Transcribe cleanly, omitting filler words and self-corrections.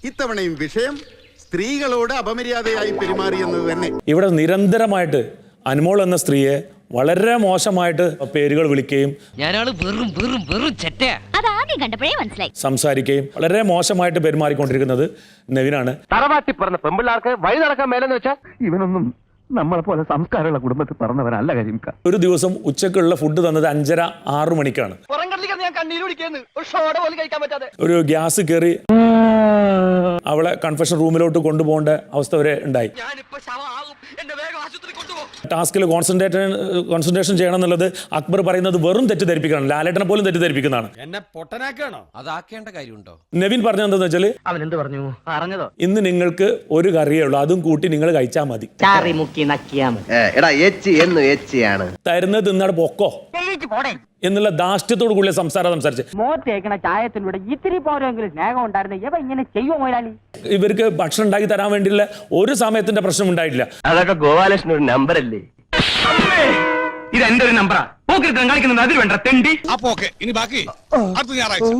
ഇത്തവണയും വിഷയം സ്ത്രീകളോട് അപമര്യാദയായി പെരുമാറിയെന്നത് തന്നെ. ഇവിടെ നിരന്തരമായിട്ട് അനുമോൾ എന്ന സ്ത്രീയെ വളരെ മോശമായിട്ട് പേരുകൾ വിളിക്കുകയും സംസാരിക്കുകയും വളരെ മോശമായിട്ട് പെരുമാറിക്കൊണ്ടിരിക്കുന്നത് നെവിനാണ്. തറവാട്ടി പറഞ്ഞ പെമ്പിള്ളാർക്ക് വഴി നടക്കാൻ മേലെന്ന് വെച്ചാൽ ഇവനൊന്നും നമ്മളെ പോലെ സംസ്കാരമുള്ള കുടുംബത്തിൽ പറഞ്ഞവരല്ല കരിമിക്ക. ഒരു ദിവസം ഉച്ചക്കുള്ള ഫുഡ് തന്നത് 5:30-6 മണിക്കാണ്. ഒരു ഗ്യാസ് കയറി അവളെ കൺഫെഷൻ റൂമിലോട്ട് കൊണ്ടുപോകേണ്ട അവസ്ഥ വരെ ഉണ്ടായി. ടാസ്കിൽ കോൺസെൻട്രേഷൻ ചെയ്യണം എന്നുള്ളത് അക്ബർ പറയുന്നത് വെറും തെറ്റിദ്ധരിപ്പിക്കണം. ലാലേട്ടനെ പോലും തെറ്റിദ്ധരിപ്പിക്കുന്നതാണ്. എന്നെ പൊട്ടനാക്കണോ? അതാക്കേണ്ട കാര്യമുണ്ടോ? നെവിൻ പറഞ്ഞത് എന്താന്ന് വെച്ചാല്, അവൻ എന്ത് പറഞ്ഞു? പറഞ്ഞതോ ഇന്ന് നിങ്ങൾക്ക് ഒരു കറിയേ ഉള്ളൂ, അതും കൂട്ടി നിങ്ങൾ കഴിച്ചാൽ മതി. തരുന്നത് തിന്നാട് പൊക്കോ എന്നുള്ള ധാർഷ്ട്യത്തോടു കൂടിയ സംസാരിച്ച് ചായത്തിലൂടെ ഇത്തിരി പോരെങ്കിലും സ്നേഹം ഉണ്ടായിരുന്നു. ഇവ ഇങ്ങനെ ചെയ്യുമോ മുതലാളി? ഇവർക്ക് ഭക്ഷണം ഉണ്ടാക്കി തരാൻ വേണ്ടിയുള്ള ഒരു സമയത്തിന്റെ പ്രശ്നം ഉണ്ടായിട്ടില്ല. അതൊക്കെ ഗോപാലകൃഷ്ണൻ ഒരു നമ്പർ അല്ലേ? ഇത് എന്റെ ഒരു നമ്പറാ. കാണിക്കുന്നത് അതിൽ വേണ്ട തെണ്ടി. അപ്പൊ ഓക്കെ, ഇനി ബാക്കി അടുത്ത ഞായറാഴ്ച.